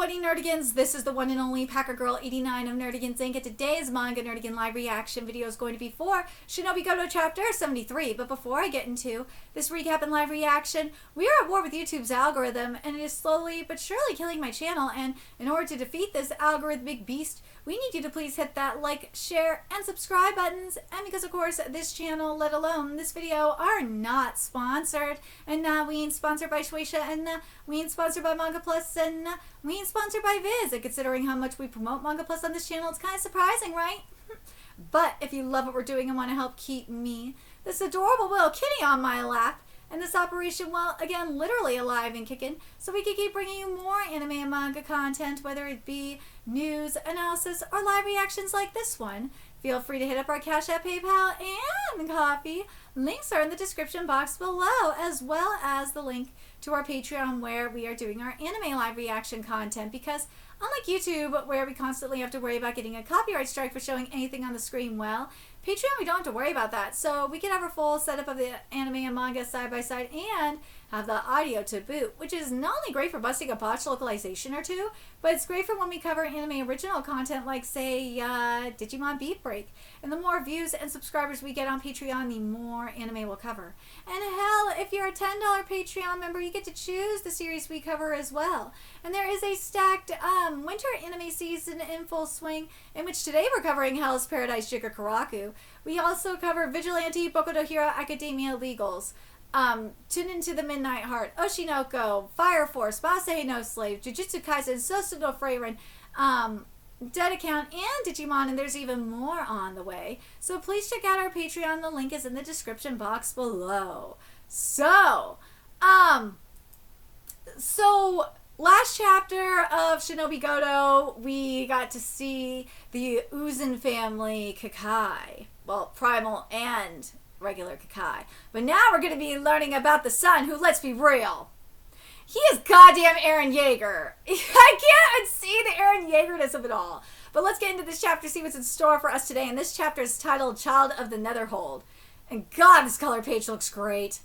everybody, Nerdigans. This is the one and only Packer Girl 89 of Nerdigans Inc. And today's Manga Nerdigan live reaction video is going to be for Shinobigoto Chapter 73. But before I get into this recap and live reaction, we are at war with YouTube's algorithm, and it is slowly but surely killing my channel. And in order to defeat this algorithmic beast, we need you to please hit that like, share, and subscribe buttons. And because, of course, this channel, let alone this video, are not sponsored. And we ain't sponsored by Shueisha, and we ain't sponsored by Manga Plus, and we ain't sponsored by Viz. And considering how much we promote Manga Plus on this channel, it's kind of surprising, right? But if you love what we're doing and want to help keep me, this adorable little kitty on my lap, and this operation, well, again, literally alive and kicking, so we can keep bringing you more anime and manga content, whether it be news, analysis, or live reactions like this one. Feel free to hit up our Cash App, PayPal, and Coffee. Links are in the description box below, as well as the link to our Patreon, where we are doing our anime live reaction content, because unlike YouTube, where we constantly have to worry about getting a copyright strike for showing anything on the screen, well, Patreon, we don't have to worry about that. So we can have our full setup of the anime and manga side by side and have the audio to boot, which is not only great for busting a botched localization or two, but it's great for when we cover anime original content like, say, Digimon Beat Break. And the more views and subscribers we get on Patreon, the more anime we'll cover. And hell, if you're a $10 Patreon member, you get to choose the series we cover as well. And there is a stacked winter anime season in full swing, in which today we're covering Hell's Paradise Jiga Karaku. We also cover Vigilante, Boku no Hero Academia Legals, Tune Into the Midnight Heart, Oshinoko, Fire Force, Basei no Slave, Jujutsu Kaisen, Sosu no Frieren, Dead Account, and Digimon, and there's even more on the way. So please check out our Patreon. The link is in the description box below. So last chapter of Shinobigoto, we got to see the Uzan family Kakai. Well, Primal and regular Kakai. But now we're going to be learning about the son, who, let's be real, he is goddamn Eren Yeager. I can't see the Eren Yeagerness of it all. But let's get into this chapter, see what's in store for us today. And this chapter is titled Child of the Netherhold. And God, this color page looks great.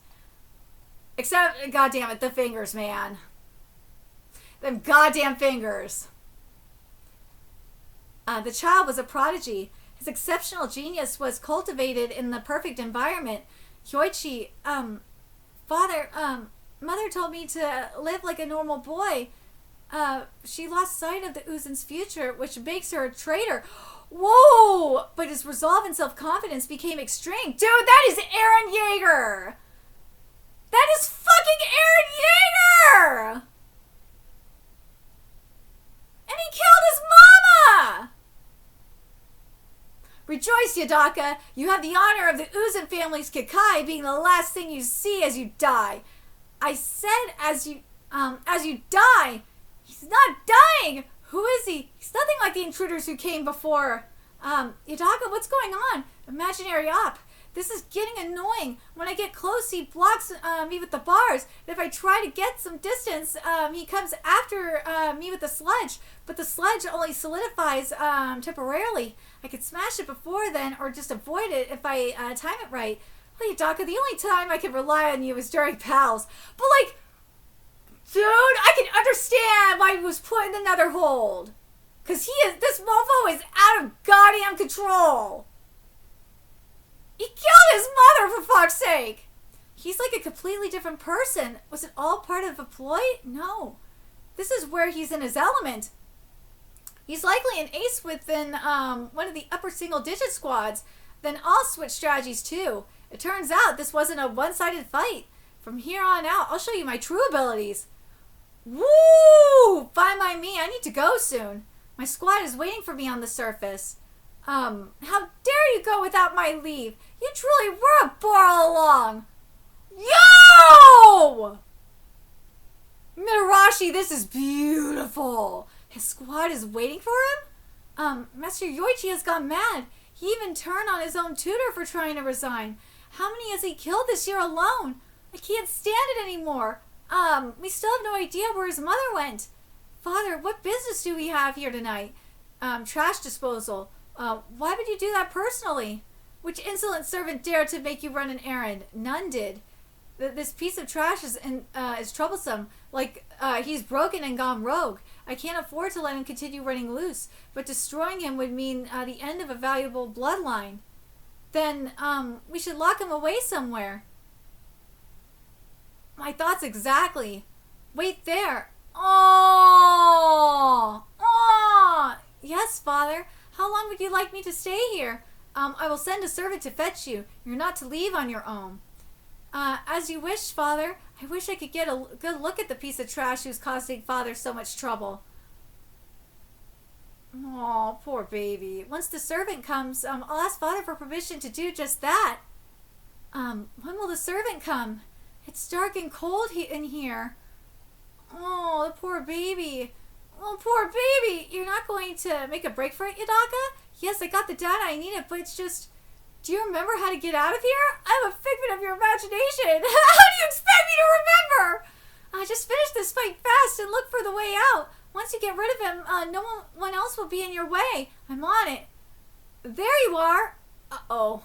Except, goddamn it, the fingers, man. Them goddamn fingers. The child was a prodigy. His exceptional genius was cultivated in the perfect environment. Hyoichi, mother told me to live like a normal boy. She lost sight of the Uzan's future, which makes her a traitor. Whoa! But his resolve and self-confidence became extreme. Dude, that is Eren Yeager! That is fucking Eren Yeager! And he killed his mama! Rejoice, Yadaka. You have the honor of the Uzan family's Kakai being the last thing you see as you die. I said as you die. He's not dying. Who is he? He's nothing like the intruders who came before. Yadaka, what's going on? Imaginary op. This is getting annoying. When I get close, he blocks me with the bars. And if I try to get some distance, he comes after me with the sludge. But the sludge only solidifies temporarily. I could smash it before then, or just avoid it if I time it right. Well, Yadaka, the only time I can rely on you is during pals. But, like, dude, I can understand why he was put in the Netherhold. Because this mofo is out of goddamn control. He killed his mother, for fuck's sake! He's like a completely different person. Was it all part of a ploy? No. This is where he's in his element. He's likely an ace within one of the upper single-digit squads. Then I'll switch strategies too. It turns out this wasn't a one-sided fight. From here on out, I'll show you my true abilities. Woo! Fine by me. I need to go soon. My squad is waiting for me on the surface. How dare you go without my leave? You truly were a bore all along. Yo! Mitarashi, this is beautiful. His squad is waiting for him? Master Yoichi has gone mad. He even turned on his own tutor for trying to resign. How many has he killed this year alone? I can't stand it anymore. We still have no idea where his mother went. Father, what business do we have here tonight? Trash disposal. Why would you do that personally? Which insolent servant dared to make you run an errand? None did. This piece of trash is troublesome. Like, he's broken and gone rogue. I can't afford to let him continue running loose, but destroying him would mean the end of a valuable bloodline. Then, we should lock him away somewhere. My thoughts exactly. Wait there. Oh! Oh! Yes, Father. How long would you like me to stay here? I will send a servant to fetch you. You're not to leave on your own. As you wish, Father. I wish I could get a good look at the piece of trash who's causing Father so much trouble. Oh, poor baby. Once the servant comes, I'll ask Father for permission to do just that. When will the servant come? It's dark and cold in here. Oh, the poor baby. Oh, poor baby. You're not going to make a break for it, Yadaka? Yes, I got the data I needed, but it's just... Do you remember how to get out of here? I'm a figment of your imagination. How do you expect me to remember? Just finish this fight fast and look for the way out. Once you get rid of him, no one else will be in your way. I'm on it. There you are. Uh-oh.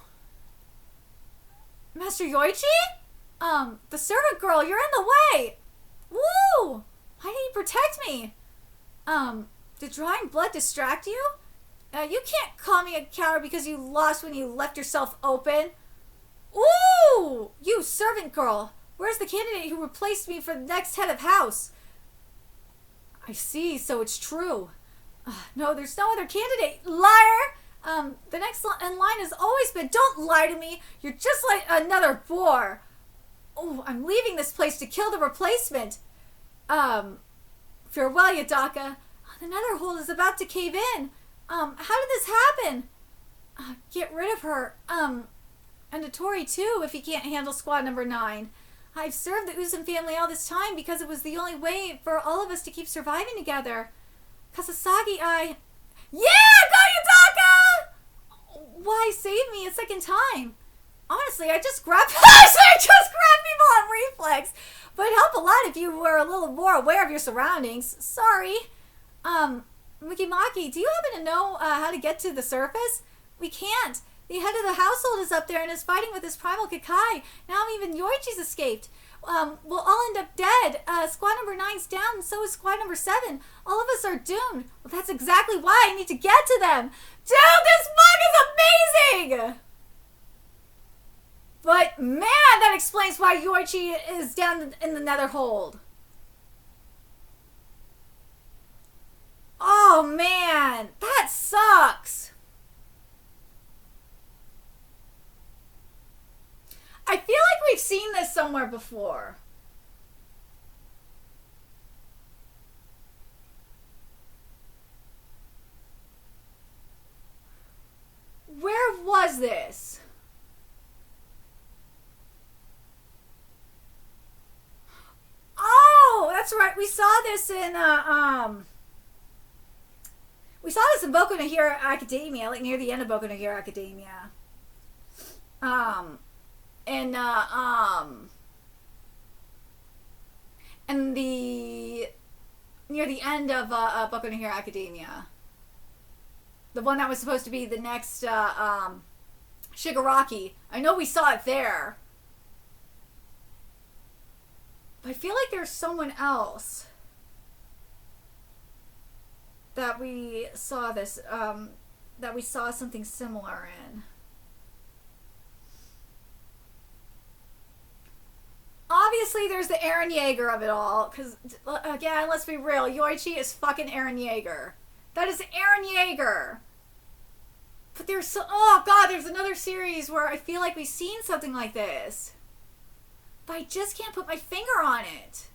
Master Yoichi? The servant girl, you're in the way. Woo! Why didn't you protect me? Did drawing blood distract you? You can't call me a coward because you lost when you left yourself open. Ooh! You servant girl. Where's the candidate who replaced me for the next head of house? I see, so it's true. No, there's no other candidate. Liar! The next in line has always been, don't lie to me. You're just like another bore. Oh, I'm leaving this place to kill the replacement. Farewell, Yadaka. The nether hold is about to cave in. How did this happen? Get rid of her. And Notori too, if he can't handle squad number 9. I've served the Uzum family all this time because it was the only way for all of us to keep surviving together. Kasasagi, Yeah! Go, Yadaka! Why save me a second time? Honestly, I just grabbed people on reflex. But it'd help a lot if you were a little more aware of your surroundings. Sorry. Mikimaki, do you happen to know how to get to the surface? We can't. The head of the household is up there and is fighting with his primal Kakai. Now even Yoichi's escaped. We'll all end up dead. Squad number 9's down, and so is squad number 7. All of us are doomed. Well, that's exactly why I need to get to them. Dude, this mug is amazing! But man, that explains why Yoichi is down in the nether hold. Oh man, that sucks. I feel like we've seen this somewhere before. Where was this? Oh, that's right. We saw this in we saw this in Boku no Hero Academia, like near the end of Boku no Hero Academia. And the near the end of Boku no Hero Academia. The one that was supposed to be the next Shigaraki. I know we saw it there. But I feel like there's someone else that we saw this, that we saw something similar in. Obviously, there's the Eren Yeager of it all, because, again, let's be real, Yoichi is fucking Eren Yeager. That is Eren Yeager. But there's oh god, there's another series where I feel like we've seen something like this. But I just can't put my finger on it.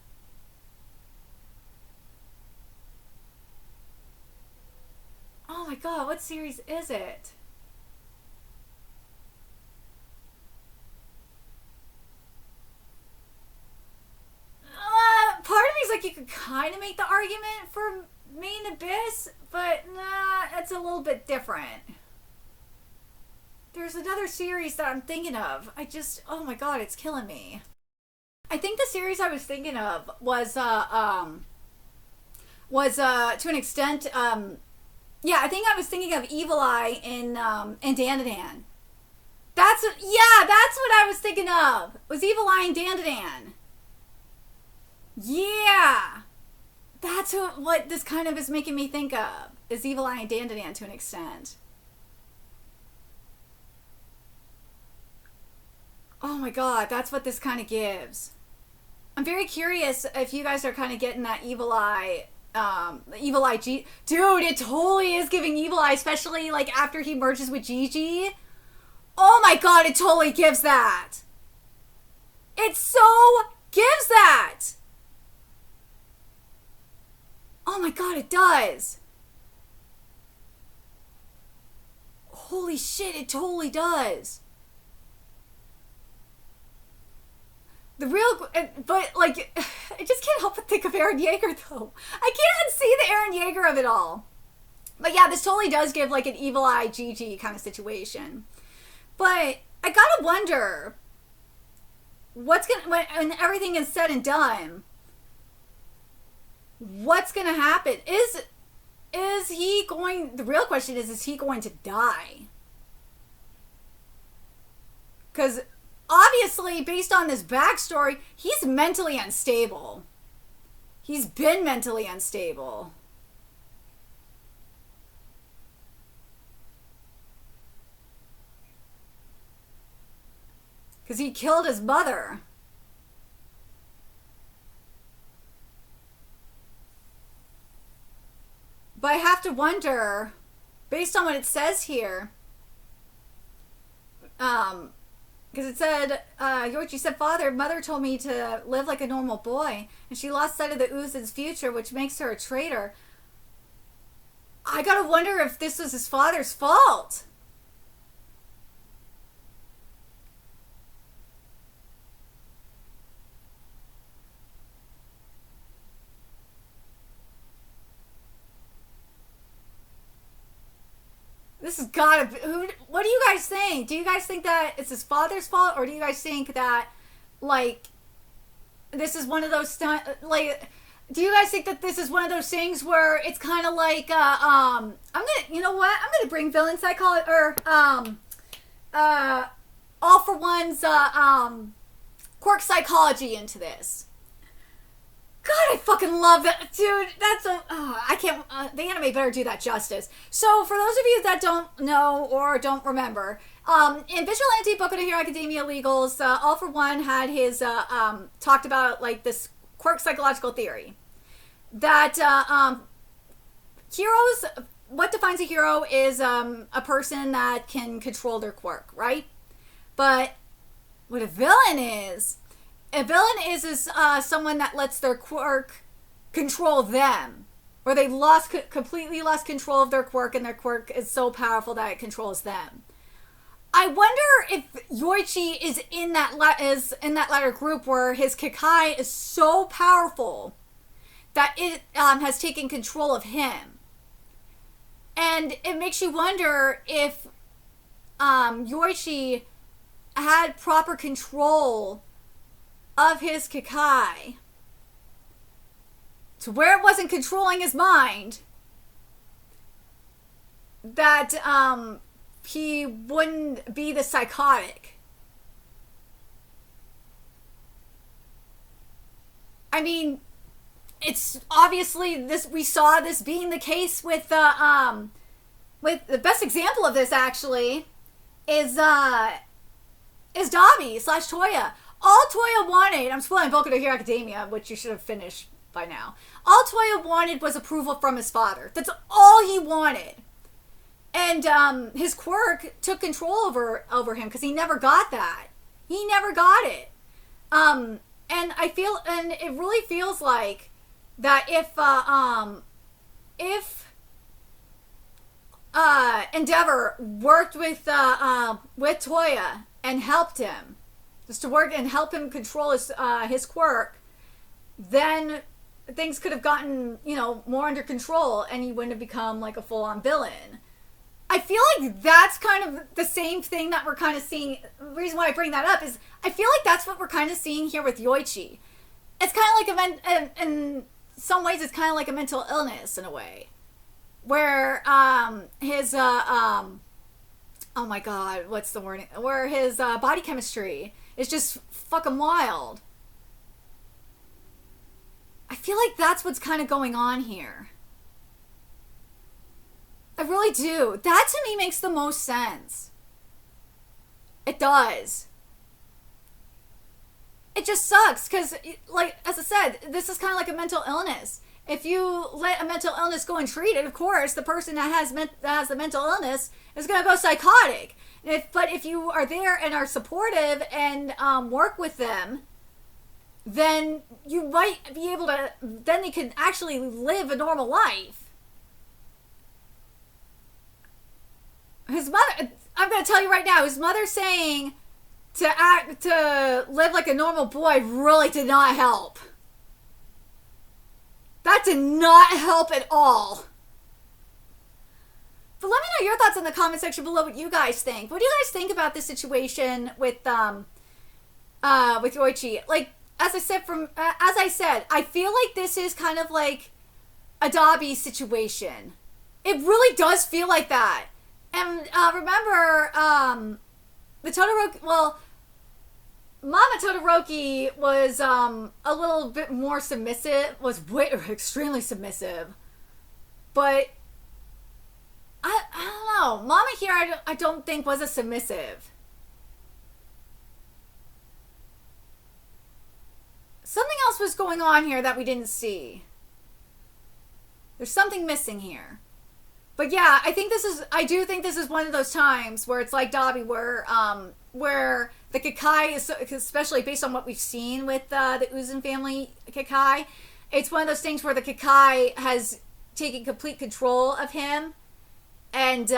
Oh my god, what series is it? Part of me is like, you could kind of make the argument for Main Abyss, but nah, it's a little bit different. There's another series that I'm thinking of. Oh my god, it's killing me. I think the series I was thinking of was to an extent, yeah, I think I was thinking of Evil Eye in Dan. Yeah, that's what I was thinking of. It was Evil Eye and Dandadan. Yeah. That's what this kind of is making me think of. Is Evil Eye and Dandadan to an extent. Oh my god, that's what this kind of gives. I'm very curious if you guys are kind of getting that Evil Eye, Evil Eye G. Dude, it totally is giving Evil Eye, especially like after he merges with Gigi. Oh my god, it totally gives that. It so gives that. Oh my god, it does. Holy shit, it totally does. The real, but like, I just can't help but think of Eren Yeager though. I can't see the Eren Yeager of it all. But yeah, this totally does give like an Evil Eye Gigi kind of situation. But I gotta wonder, what's gonna, when everything is said and done, what's gonna happen? Is he going, the real question is he going to die? Because obviously, based on this backstory, he's mentally unstable. He's been mentally unstable. Because he killed his mother. But I have to wonder, based on what it says here, because it said, Yoichi said, mother told me to live like a normal boy, and she lost sight of the Uzin's future, which makes her a traitor. I gotta wonder if this was his father's fault. This has gotta be, what do you guys think? Do you guys think that it's his father's fault, or do you guys think that, like, this is one of those, like, do you guys think that this is one of those things where it's kind of like, I'm gonna, you know what? I'm gonna bring villain psychology, or, All for One's, quirk psychology into this. God, I fucking love that. Dude, that's a... I can't... the anime better do that justice. So, for those of you that don't know or don't remember, in Vigilante Boku no Hero Academia Legals, All for One had his... talked about, like, this quirk psychological theory. That, heroes... What defines a hero is a person that can control their quirk, right? But what a villain is... A villain is someone that lets their quirk control them. Or they completely lost control of their quirk, and their quirk is so powerful that it controls them. I wonder if Yoichi is in that latter group where his Kekai is so powerful that it has taken control of him. And it makes you wonder if Yoichi had proper control of his Kekai to where it wasn't controlling his mind, that he wouldn't be the psychotic. I mean, it's obviously this, we saw this being the case with the best example of this actually is Dabi / Toya. All Toya wanted, I'm spoiling Boku no Hero Academia, which you should have finished by now. All Toya wanted was approval from his father. That's all he wanted. And his quirk took control over him because he never got that. He never got it. And it really feels like that if Endeavor worked with Toya and helped him, just to work and help him control his quirk, then things could have gotten, more under control, and he wouldn't have become like a full-on villain. I feel like that's kind of the same thing that we're kind of seeing. The reason why I bring that up is I feel like that's what we're kind of seeing here with Yoichi. It's kind of like in some ways it's kind of like a mental illness in a way, where his oh my god, what's the word? Where his body chemistry is just fucking wild. I feel like that's what's kind of going on here. I really do. That to me makes the most sense. It does. It just sucks because, like, as I said, this is kind of like a mental illness. If you let a mental illness go untreated, of course, the person that has the mental illness is going to go psychotic. But if you are there and are supportive and work with them, then you might be able to, then they can actually live a normal life. His mother, I'm going to tell you right now, his mother saying to live like a normal boy really did not help. That did not help at all. But let me know your thoughts in the comment section below what you guys think. What do you guys think about this situation with Yoichi? Like, as I said, I feel like this is kind of like a Dabi situation. It really does feel like that. And remember, the Todoroki, well, Mama Todoroki was a little bit more submissive, extremely submissive. But I don't know. Mama here, I don't think was a submissive. Something else was going on here that we didn't see. There's something missing here. But yeah, I do think this is one of those times where it's like Dabi, where the Kakai is, especially based on what we've seen with the Uzun family Kakai, it's one of those things where the Kakai has taken complete control of him, and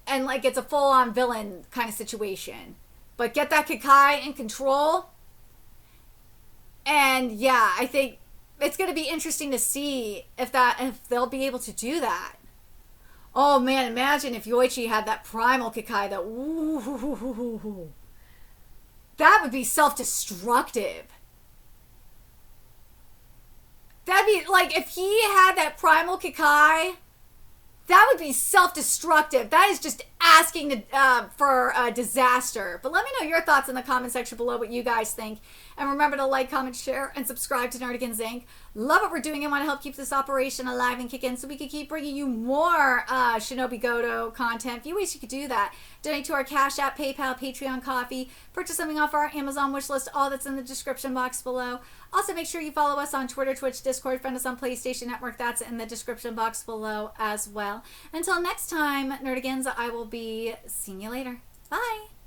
like it's a full-on villain kind of situation. But get that Kakai in control, and yeah, I think it's going to be interesting to see if they'll be able to do that. Oh man, imagine if Yoichi had that primal Kakai that, ooh, that would be self-destructive. That'd be, like, if he had that primal Kakai, that would be self-destructive. That is just asking for a disaster. But let me know your thoughts in the comment section below what you guys think. And remember to like, comment, share, and subscribe to Nerdigans Inc. Love what we're doing and want to help keep this operation alive and kicking so we can keep bringing you more Shinobigoto content. If you wish you could do that, donate to our Cash App, PayPal, Patreon, Coffee, purchase something off our Amazon wish list, all that's in the description box below. Also, make sure you follow us on Twitter, Twitch, Discord, friend us on PlayStation Network. That's in the description box below as well. Until next time, Nerdigans, I will be seeing you later. Bye!